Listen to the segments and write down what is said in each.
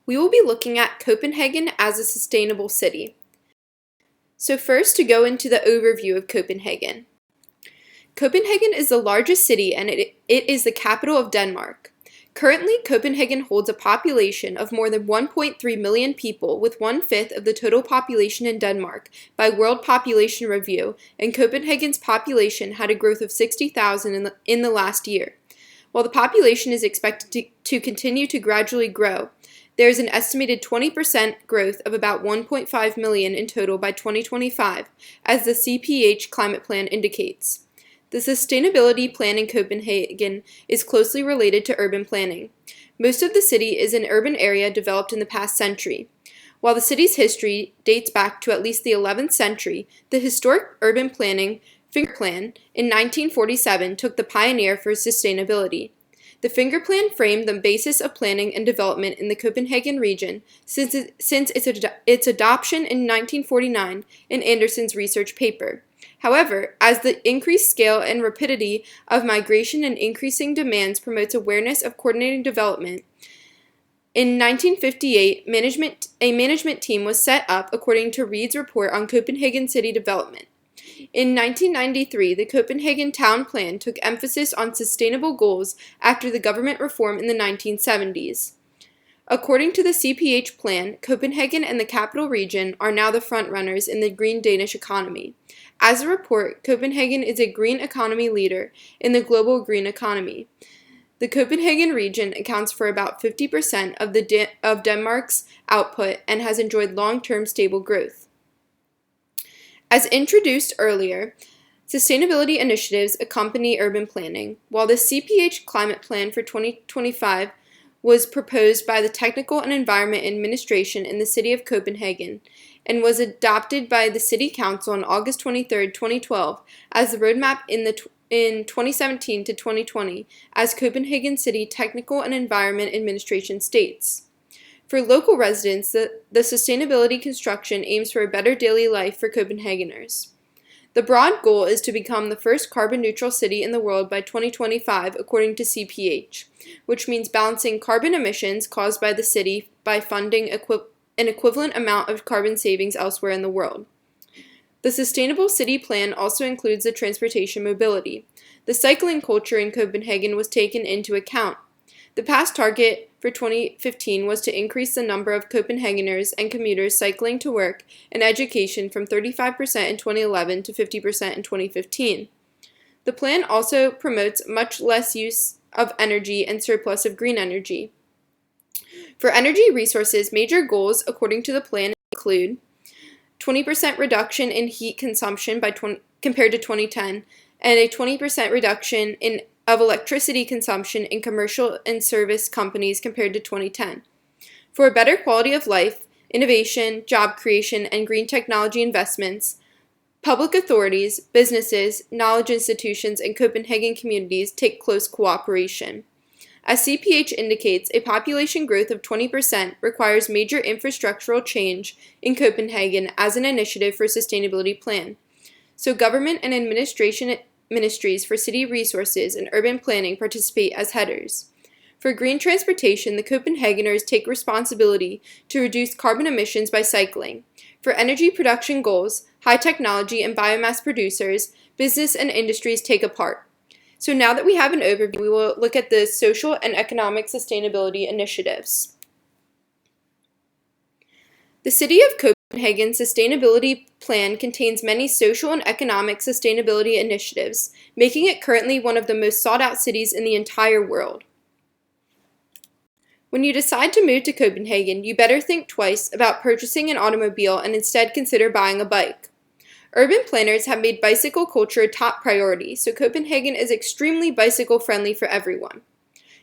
We will be looking at Copenhagen as a sustainable city. So first, to go into the overview of Copenhagen. Copenhagen is the largest city and it is the capital of Denmark. Currently, Copenhagen holds a population of more than 1.3 million people, with 1/5 of the total population in Denmark by World Population Review, and Copenhagen's population had a growth of 60,000 in the last year. While the population is expected to continue to gradually grow, there is an estimated 20% growth of about 1.5 million in total by 2025, as the CPH climate plan indicates. The sustainability plan in Copenhagen is closely related to urban planning. Most of the city is an urban area developed in the past century. While the city's history dates back to at least the 11th century, the historic urban planning Finger Plan in 1947 took the pioneer for sustainability. The Finger Plan framed the basis of planning and development in the Copenhagen region since its adoption in 1949 in Anderson's research paper. However, as the increased scale and rapidity of migration and increasing demands promotes awareness of coordinating development, in 1958, a management team was set up according to Reed's report on Copenhagen city development. In 1993, the Copenhagen Town Plan took emphasis on sustainable goals after the government reform in the 1970s. According to the CPH plan, Copenhagen and the capital region are now the frontrunners in the green Danish economy. As a report, Copenhagen is a green economy leader in the global green economy. The Copenhagen region accounts for about 50% of Denmark's output and has enjoyed long-term stable growth. As introduced earlier, sustainability initiatives accompany urban planning, while the CPH climate plan for 2025 was proposed by the Technical and Environment Administration in the city of Copenhagen and was adopted by the City Council on August 23, 2012 as the roadmap in 2017 to 2020 as Copenhagen City Technical and Environment Administration states. For local residents, the sustainability construction aims for a better daily life for Copenhageners. The broad goal is to become the first carbon-neutral city in the world by 2025, according to CPH, which means balancing carbon emissions caused by the city by funding an equivalent amount of carbon savings elsewhere in the world. The Sustainable City Plan also includes the transportation mobility. The cycling culture in Copenhagen was taken into account. The past target for 2015 was to increase the number of Copenhageners and commuters cycling to work and education from 35% in 2011 to 50% in 2015. The plan also promotes much less use of energy and surplus of green energy. For energy resources, major goals according to the plan include 20% reduction in heat consumption compared to 2010, and a 20% reduction of electricity consumption in commercial and service companies compared to 2010. For a better quality of life, innovation, job creation, and green technology investments, public authorities, businesses, knowledge institutions, and Copenhagen communities take close cooperation. As CPH indicates, a population growth of 20% requires major infrastructural change in Copenhagen as an initiative for sustainability plan. So government and administration ministries for city resources and urban planning participate as headers. For green transportation, the Copenhageners take responsibility to reduce carbon emissions by cycling. For energy production goals, high technology and biomass producers, business and industries take a part. So now that we have an overview, we will look at the social and economic sustainability initiatives. The City of Copenhagen's sustainability plan contains many social and economic sustainability initiatives, making it currently one of the most sought-out cities in the entire world. When you decide to move to Copenhagen, you better think twice about purchasing an automobile and instead consider buying a bike. Urban planners have made bicycle culture a top priority, so Copenhagen is extremely bicycle-friendly for everyone.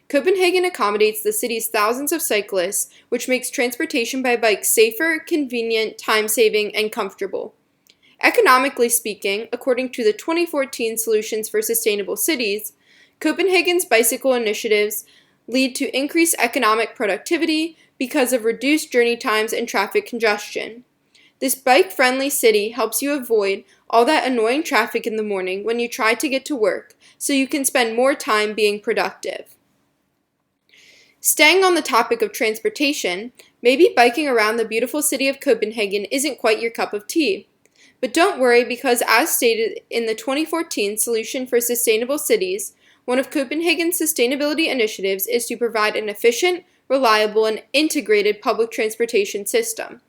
Copenhagen accommodates the city's thousands of cyclists, which makes transportation by bike safer, convenient, time-saving, and comfortable. Economically speaking, according to the 2014 Solutions for Sustainable Cities, Copenhagen's bicycle initiatives lead to increased economic productivity because of reduced journey times and traffic congestion. This bike-friendly city helps you avoid all that annoying traffic in the morning when you try to get to work, so you can spend more time being productive. Staying on the topic of transportation, maybe biking around the beautiful city of Copenhagen isn't quite your cup of tea. But don't worry, because as stated in the 2014 Solution for Sustainable Cities, one of Copenhagen's sustainability initiatives is to provide an efficient, reliable, and integrated public transportation system.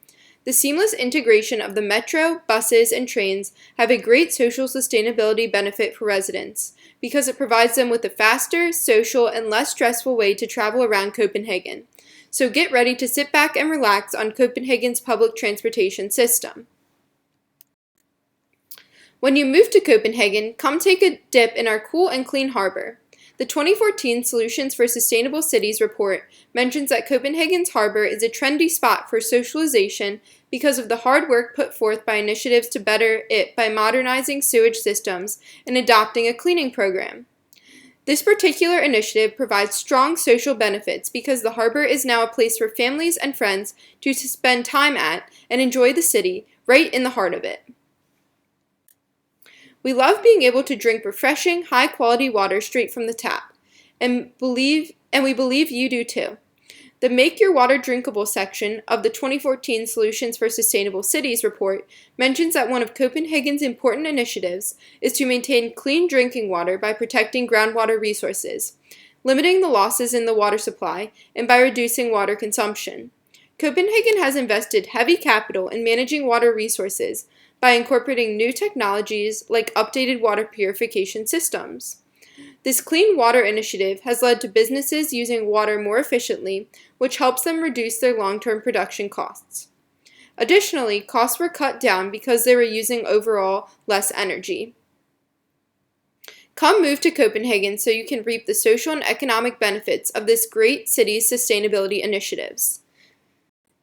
The seamless integration of the metro, buses, and trains have a great social sustainability benefit for residents, because it provides them with a faster, social, and less stressful way to travel around Copenhagen. So get ready to sit back and relax on Copenhagen's public transportation system. When you move to Copenhagen, come take a dip in our cool and clean harbor. The 2014 Solutions for Sustainable Cities report mentions that Copenhagen's harbor is a trendy spot for socialization because of the hard work put forth by initiatives to better it by modernizing sewage systems and adopting a cleaning program. This particular initiative provides strong social benefits because the harbor is now a place for families and friends to spend time at and enjoy the city, right in the heart of it. We love being able to drink refreshing, high-quality water straight from the tap, and we believe you do too. The Make Your Water Drinkable section of the 2014 Solutions for Sustainable Cities report mentions that one of Copenhagen's important initiatives is to maintain clean drinking water by protecting groundwater resources, limiting the losses in the water supply, and by reducing water consumption. Copenhagen has invested heavy capital in managing water resources by incorporating new technologies like updated water purification systems. This clean water initiative has led to businesses using water more efficiently, which helps them reduce their long-term production costs. Additionally, costs were cut down because they were using overall less energy. Come move to Copenhagen so you can reap the social and economic benefits of this great city's sustainability initiatives.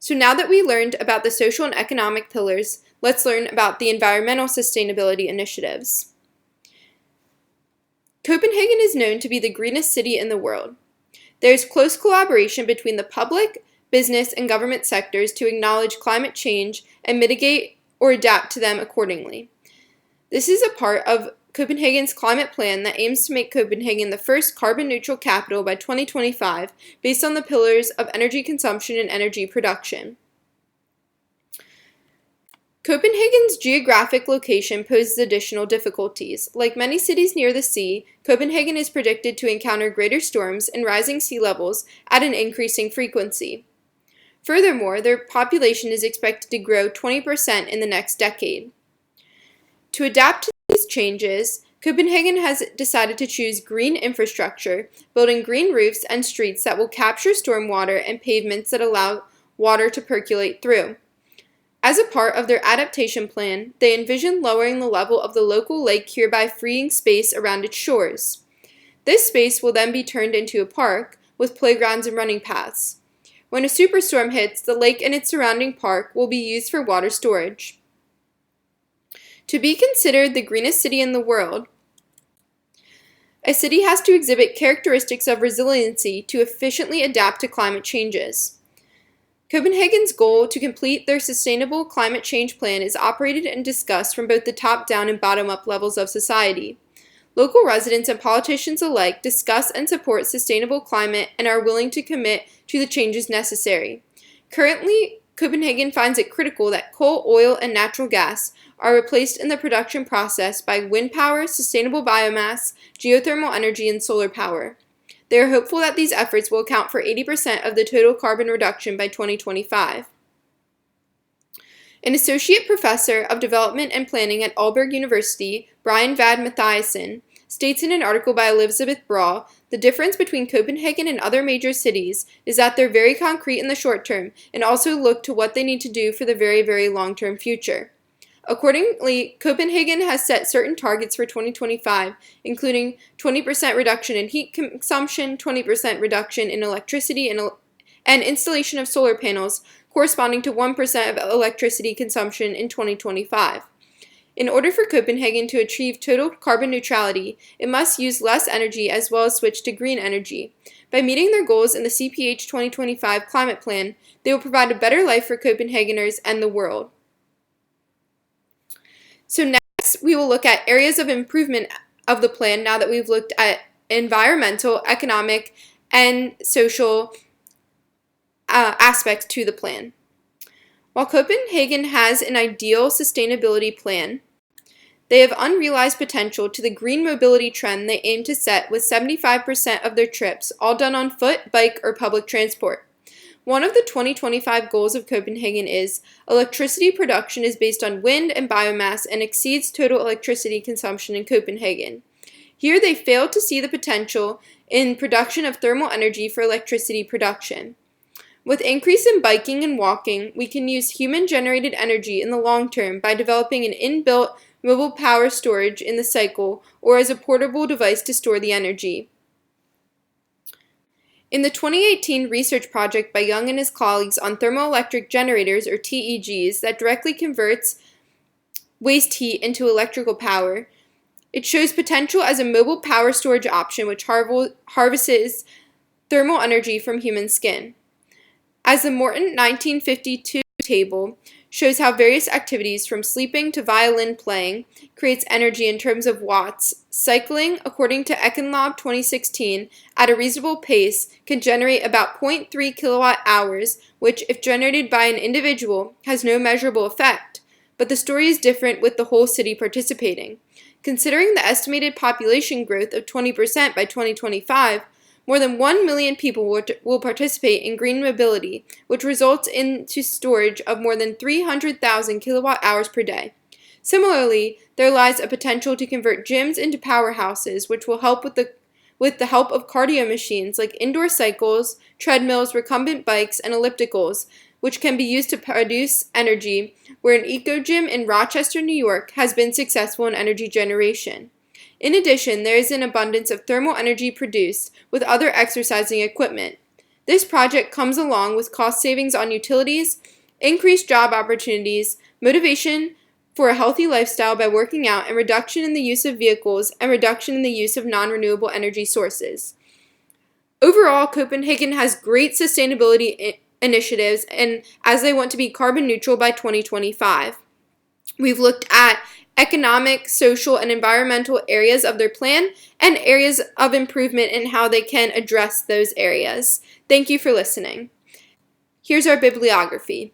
So now that we learned about the social and economic pillars, let's learn about the environmental sustainability initiatives. Copenhagen is known to be the greenest city in the world. There is close collaboration between the public, business, and government sectors to acknowledge climate change and mitigate or adapt to them accordingly. This is a part of Copenhagen's climate plan that aims to make Copenhagen the first carbon-neutral capital by 2025 based on the pillars of energy consumption and energy production. Copenhagen's geographic location poses additional difficulties. Like many cities near the sea, Copenhagen is predicted to encounter greater storms and rising sea levels at an increasing frequency. Furthermore, their population is expected to grow 20% in the next decade. To adapt to these changes, Copenhagen has decided to choose green infrastructure, building green roofs and streets that will capture stormwater and pavements that allow water to percolate through. As a part of their adaptation plan, they envision lowering the level of the local lake, hereby freeing space around its shores. This space will then be turned into a park with playgrounds and running paths. When a superstorm hits, the lake and its surrounding park will be used for water storage. To be considered the greenest city in the world, a city has to exhibit characteristics of resiliency to efficiently adapt to climate changes. Copenhagen's goal to complete their sustainable climate change plan is operated and discussed from both the top-down and bottom-up levels of society. Local residents and politicians alike discuss and support sustainable climate and are willing to commit to the changes necessary. Currently, Copenhagen finds it critical that coal, oil, and natural gas are replaced in the production process by wind power, sustainable biomass, geothermal energy, and solar power. They are hopeful that these efforts will account for 80% of the total carbon reduction by 2025. An associate professor of development and planning at Aalborg University, Brian Vad Mathiasen, states in an article by Elizabeth Braw, the difference between Copenhagen and other major cities is that they're very concrete in the short term and also look to what they need to do for the very, very long-term future. Accordingly, Copenhagen has set certain targets for 2025, including 20% reduction in heat consumption, 20% reduction in electricity, and installation of solar panels corresponding to 1% of electricity consumption in 2025. In order for Copenhagen to achieve total carbon neutrality, it must use less energy as well as switch to green energy. By meeting their goals in the CPH 2025 climate plan, they will provide a better life for Copenhageners and the world. So next, we will look at areas of improvement of the plan now that we've looked at environmental, economic, and social aspects to the plan. While Copenhagen has an ideal sustainability plan, they have unrealized potential to the green mobility trend they aim to set, with 75% of their trips all done on foot, bike, or public transport. One of the 2025 goals of Copenhagen is electricity production is based on wind and biomass and exceeds total electricity consumption in Copenhagen. Here they failed to see the potential in production of thermal energy for electricity production. With increase in biking and walking, we can use human-generated energy in the long term by developing an inbuilt mobile power storage in the cycle or as a portable device to store the energy. In the 2018 research project by Young and his colleagues on thermoelectric generators, or TEGs, that directly converts waste heat into electrical power, it shows potential as a mobile power storage option which harvests thermal energy from human skin. As the Morton 1952 table shows how various activities from sleeping to violin playing creates energy in terms of watts, cycling, according to Econlab 2016, at a reasonable pace can generate about 0.3 kilowatt hours, which, if generated by an individual, has no measurable effect. But the story is different with the whole city participating. Considering the estimated population growth of 20% by 2025, more than 1 million people will participate in green mobility, which results into storage of more than 300,000 kilowatt hours per day. Similarly, there lies a potential to convert gyms into powerhouses, which will help with the help of cardio machines like indoor cycles, treadmills, recumbent bikes, and ellipticals, which can be used to produce energy, where an eco-gym in Rochester, New York, has been successful in energy generation. In addition, there is an abundance of thermal energy produced with other exercising equipment. This project comes along with cost savings on utilities, increased job opportunities, motivation for a healthy lifestyle by working out, and reduction in the use of vehicles and reduction in the use of non-renewable energy sources. Overall, Copenhagen has great sustainability initiatives, and as they want to be carbon neutral by 2025. We've looked at economic, social, and environmental areas of their plan and areas of improvement and how they can address those areas. Thank you for listening. Here's our bibliography.